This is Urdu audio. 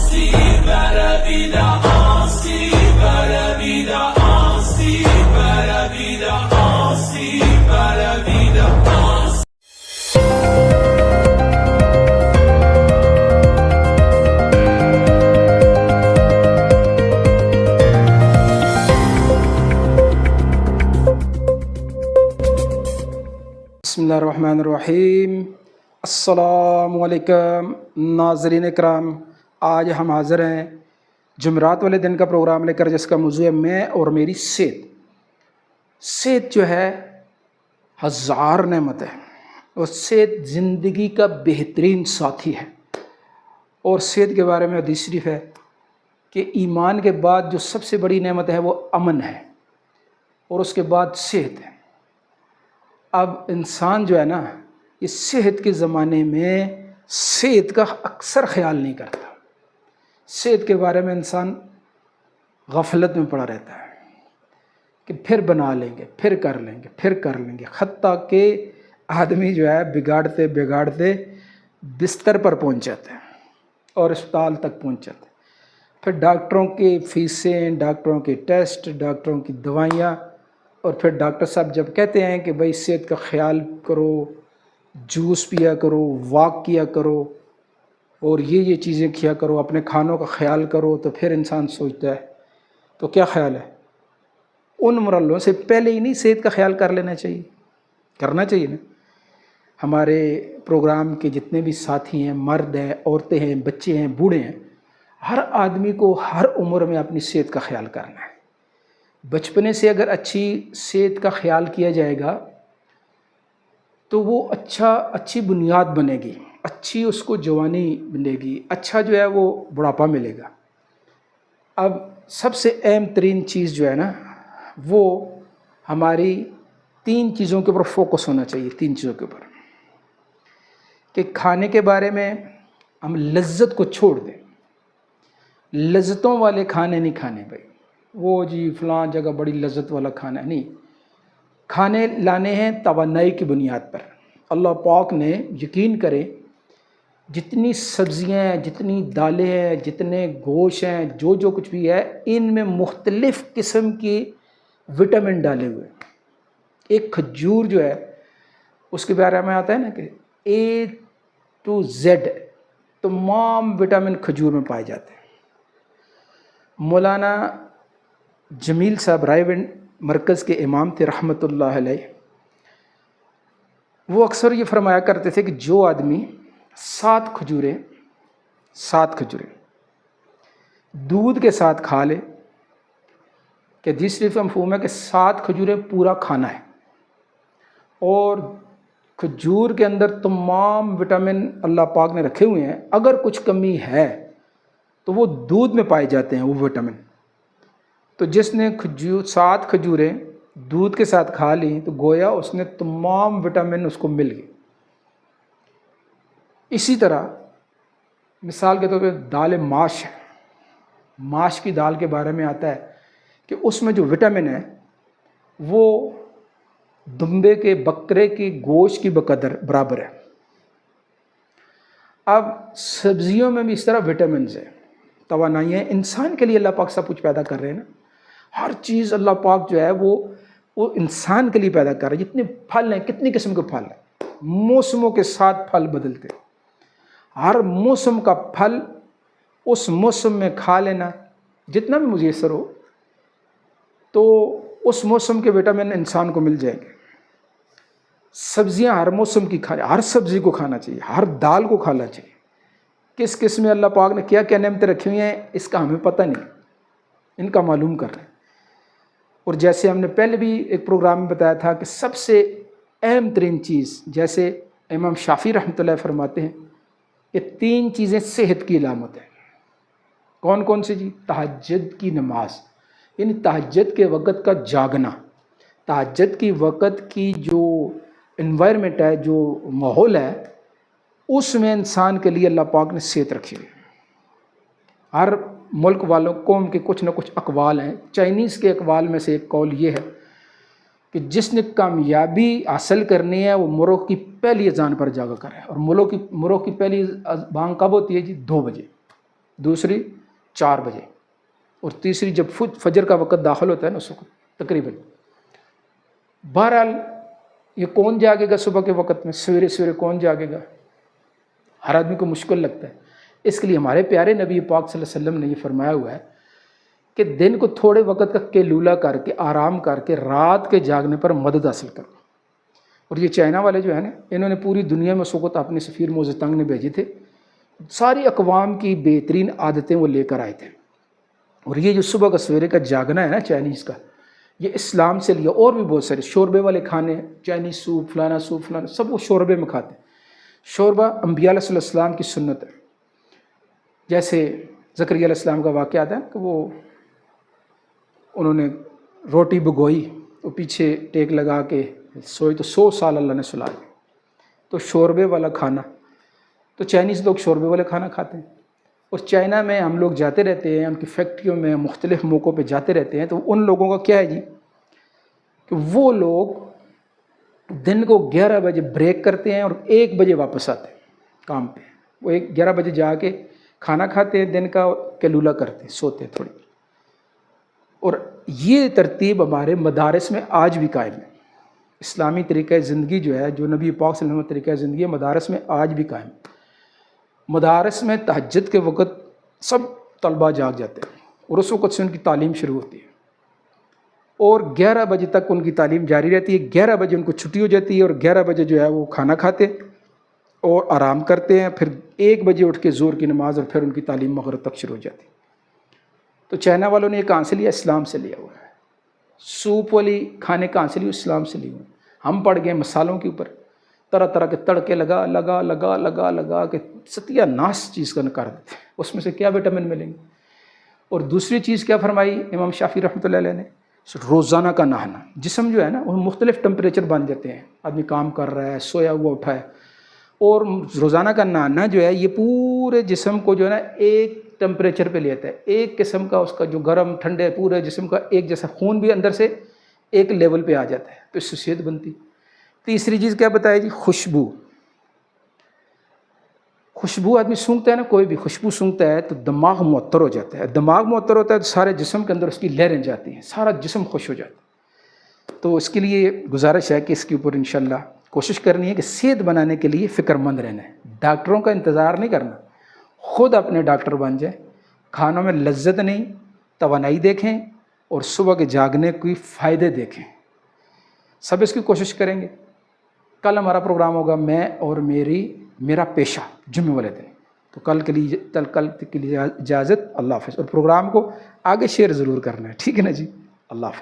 بسم اللہ الرحمن الرحیم۔ السلام علیکم ناظرین اکرام، آج ہم حاضر ہیں جمعرات والے دن کا پروگرام لے کر، جس کا موضوع ہے میں اور میری صحت۔ صحت جو ہے ہزار نعمت ہے، اور صحت زندگی کا بہترین ساتھی ہے۔ اور صحت کے بارے میں حدیث شریف ہے کہ ایمان کے بعد جو سب سے بڑی نعمت ہے وہ امن ہے، اور اس کے بعد صحت ہے۔ اب انسان جو ہے نا، یہ صحت کے زمانے میں صحت کا اکثر خیال نہیں کرتا۔ صحت کے بارے میں انسان غفلت میں پڑا رہتا ہے کہ پھر بنا لیں گے، پھر کر لیں گے، پھر کر لیں گے، حتیٰ کہ آدمی جو ہے بگاڑتے بگاڑتے بستر پر پہنچ جاتا ہے اور اسپتال تک پہنچ جاتا ہے۔ پھر ڈاکٹروں کی فیسیں، ڈاکٹروں کے ٹیسٹ، ڈاکٹروں کی دوائیاں، اور پھر ڈاکٹر صاحب جب کہتے ہیں کہ بھائی صحت کا خیال کرو، جوس پیا کرو، واک کیا کرو، اور یہ چیزیں کیا کرو، اپنے کھانوں کا خیال کرو، تو پھر انسان سوچتا ہے تو کیا خیال ہے؟ ان مرحلوں سے پہلے ہی نہیں صحت کا خیال کر لینا چاہیے؟ کرنا چاہیے نا۔ ہمارے پروگرام کے جتنے بھی ساتھی ہیں، مرد ہیں، عورتیں ہیں، بچے ہیں، بوڑھے ہیں، ہر آدمی کو ہر عمر میں اپنی صحت کا خیال کرنا ہے۔ بچپنے سے اگر اچھی صحت کا خیال کیا جائے گا تو وہ اچھی بنیاد بنے گی، اچھی اس کو جوانی ملے گی، اچھا جو ہے وہ بڑھاپا ملے گا۔ اب سب سے اہم ترین چیز جو ہے نا، وہ ہماری تین چیزوں کے اوپر فوکس ہونا چاہیے۔ تین چیزوں کے اوپر کہ کھانے کے بارے میں ہم لذت کو چھوڑ دیں۔ لذتوں والے کھانے نہیں کھانے بھائی، وہ جی فلاں جگہ بڑی لذت والا کھانا ہے، نہیں۔ کھانے لانے ہیں توانائی کی بنیاد پر۔ اللہ پاک نے، یقین کریں، جتنی سبزیاں ہیں، جتنی دالیں ہیں، جتنے گوشت ہیں، جو کچھ بھی ہے، ان میں مختلف قسم کی وٹامن ڈالے ہوئے ہیں۔ ایک کھجور جو ہے، اس کے بارے میں آتا ہے نا کہ A to Z تمام وٹامن کھجور میں پائے جاتے ہیں۔ مولانا جمیل صاحب رائے ونڈ مرکز کے امام تھے رحمۃ اللہ علیہ، وہ اکثر یہ فرمایا کرتے تھے کہ جو آدمی 7 کھجوریں دودھ کے ساتھ کھا لے، کہ حدیث شریف کا مفہوم ہے کہ 7 کھجوریں پورا کھانا ہے، اور کھجور کے اندر تمام وٹامن اللہ پاک نے رکھے ہوئے ہیں، اگر کچھ کمی ہے تو وہ دودھ میں پائے جاتے ہیں وہ وٹامن۔ تو جس نے 7 کھجوریں دودھ کے ساتھ کھا لیں تو گویا اس نے تمام وٹامن اس کو مل گئے۔ اسی طرح مثال کے طور پہ دال ماش ہے، ماش کی دال کے بارے میں آتا ہے کہ اس میں جو وٹامن ہے وہ دمبے کے، بکرے کی گوشت کی بقدر برابر ہے۔ اب سبزیوں میں بھی اس طرح وٹامنز ہیں، توانائیاں ہیں۔ انسان کے لیے اللہ پاک سب کچھ پیدا کر رہے ہیں نا، ہر چیز اللہ پاک جو ہے وہ انسان کے لیے پیدا کر رہا ہے۔ جتنے پھل ہیں، کتنی قسم کے پھل ہیں، موسموں کے ساتھ پھل بدلتے ہیں۔ ہر موسم کا پھل اس موسم میں کھا لینا جتنا بھی میسر ہو، تو اس موسم کے وٹامن انسان کو مل جائیں گے۔ سبزیاں ہر موسم کی ہر سبزی کو کھانا چاہیے، ہر دال کو کھانا چاہیے۔ کس قسم میں اللہ پاک نے کیا کیا نعمتیں رکھی ہوئی ہیں، اس کا ہمیں پتہ نہیں، ان کا معلوم کر رہے ہیں۔ اور جیسے ہم نے پہلے بھی ایک پروگرام میں بتایا تھا کہ سب سے اہم ترین چیز، جیسے امام شافعی رحمۃ اللہ فرماتے ہیں کہ 3 چیزیں صحت کی علامت ہیں۔ کون کون سی جی؟ تہجد کی نماز، یعنی تہجد کے وقت کا جاگنا، تہجد کی وقت کی جو انوائرمنٹ ہے، جو ماحول ہے، اس میں انسان کے لیے اللہ پاک نے صحت رکھی ہے۔ ہر ملک والوں، قوم کے کچھ نہ کچھ اقوال ہیں۔ چائنیز کے اقوال میں سے ایک قول یہ ہے کہ جس نے کامیابی حاصل کرنی ہے وہ مرغ کی پہلی اذان پر جاگا کرے، اور مرغ کی پہلی بانگ کب ہوتی ہے جی؟ 2 بجے۔ دوسری 4 بجے، اور تیسری جب فجر کا وقت داخل ہوتا ہے نا اس وقت تقریباً۔ بہرحال یہ کون جاگے گا صبح کے وقت میں، سویرے سویرے کون جاگے گا؟ ہر آدمی کو مشکل لگتا ہے۔ اس کے لیے ہمارے پیارے نبی پاک صلی اللہ علیہ وسلم نے یہ فرمایا ہوا ہے کہ دن کو تھوڑے وقت کا قیلولہ کر کے آرام کر کے رات کے جاگنے پر مدد حاصل کرو۔ اور یہ چائنا والے جو ہیں نا، انہوں نے پوری دنیا میں اس وقت اپنے سفیر موزے تنگ نے بھیجے تھے، ساری اقوام کی بہترین عادتیں وہ لے کر آئے تھے۔ اور یہ جو صبح کا سویرے کا جاگنا ہے نا چائنیز کا، یہ اسلام سے لیا۔ اور بھی بہت سارے شوربے والے کھانے، چائنیز سوپ فلانا سب وہ شوربے میں کھاتے ہیں۔ شوربہ انبیاء علیہ السلام کی سنت ہے۔ جیسے زکریا علیہ السلام کا واقعہ آتا ہے کہ وہ انہوں نے روٹی بگوئی، وہ پیچھے ٹیک لگا کے سوئے تو 100 سال اللہ نے سلا دیا۔ تو شوربے والا کھانا، تو چائنیز لوگ شوربے والے کھانا کھاتے ہیں۔ اور چائنا میں ہم لوگ جاتے رہتے ہیں، ان کی فیکٹریوں میں مختلف موقعوں پہ جاتے رہتے ہیں، تو ان لوگوں کا کیا ہے جی کہ وہ لوگ دن کو 11 بجے بریک کرتے ہیں اور 1 بجے واپس آتے ہیں کام پہ۔ وہ 11 بجے جا کے کھانا کھاتے ہیں، دن کا قیلولہ کرتے ہیں، سوتے ہیں تھوڑی۔ اور یہ ترتیب ہمارے مدارس میں آج بھی قائم ہے۔ اسلامی طریقہ زندگی جو ہے، جو نبی پاک صلی اللہ علیہ وسلم طریقہ زندگی ہے، مدارس میں آج بھی قائم ہے۔ مدارس میں تہجد کے وقت سب طلباء جاگ جاتے ہیں اور اس وقت سے ان کی تعلیم شروع ہوتی ہے، اور 11 بجے تک ان کی تعلیم جاری رہتی ہے۔ 11 بجے ان کو چھٹی ہو جاتی ہے، اور 11 بجے جو ہے وہ کھانا کھاتے اور آرام کرتے ہیں، پھر 1 بجے اٹھ کے ظہر کی نماز، اور پھر ان کی تعلیم مغرب تک شروع ہو جاتی ہے۔ تو چائنا والوں نے یہ کہاں سے لیا؟ اسلام سے لیا ہوا ہے۔ سوپ والی کھانے کہاں سے لیے؟ اسلام سے لیے ہوئے۔ ہم پڑ گئے مسالوں کے اوپر، طرح طرح کے تڑکے لگا کے ستیہ ناس چیز کا کر دیتے ہیں، اس میں سے کیا وٹامن ملیں گے؟ اور دوسری چیز کیا فرمائی امام شافعی رحمۃ اللہ علیہ نے؟ روزانہ کا نہانا۔ جسم جو ہے نا وہ مختلف ٹمپریچر بن جاتے ہیں، آدمی کام کر رہا ہے، سویا ہوا اٹھا ہے، اور روزانہ کا نہانا جو ہے یہ پورے جسم کو جو ہے نا ایک ٹمپریچر پہ لیتا ہے، ایک قسم کا اس کا جو گرم ٹھنڈے پورے جسم کا ایک جیسا، خون بھی اندر سے ایک لیول پہ آ جاتا ہے، تو اس سے صحت بنتی۔ تیسری چیز کیا بتایا جی؟ خوشبو۔ خوشبو آدمی سونگتا ہے نا، کوئی بھی خوشبو سونگتا ہے تو دماغ معطر ہو جاتا ہے، دماغ معطر ہوتا ہے تو سارے جسم کے اندر اس کی لہریں جاتی ہیں، سارا جسم خوش ہو جاتا ہے۔ تو اس کے لیے گزارش ہے کہ اس کے اوپر انشاءاللہ کوشش کرنی ہے کہ صحت بنانے کے لیے فکر مند رہنا ہے، ڈاکٹروں کا انتظار نہیں کرنا، خود اپنے ڈاکٹر بن جائیں۔ کھانوں میں لذت نہیں، توانائی دیکھیں، اور صبح کے جاگنے کے فائدے دیکھیں، سب اس کی کوشش کریں گے۔ کل ہمارا پروگرام ہوگا میں اور میرا پیشہ، جمعے والے دن۔ تو کل کے لیے اجازت، اللہ حافظ۔ اور پروگرام کو آگے شیئر ضرور کرنا ہے، ٹھیک ہے نا جی؟ اللہ حافظ۔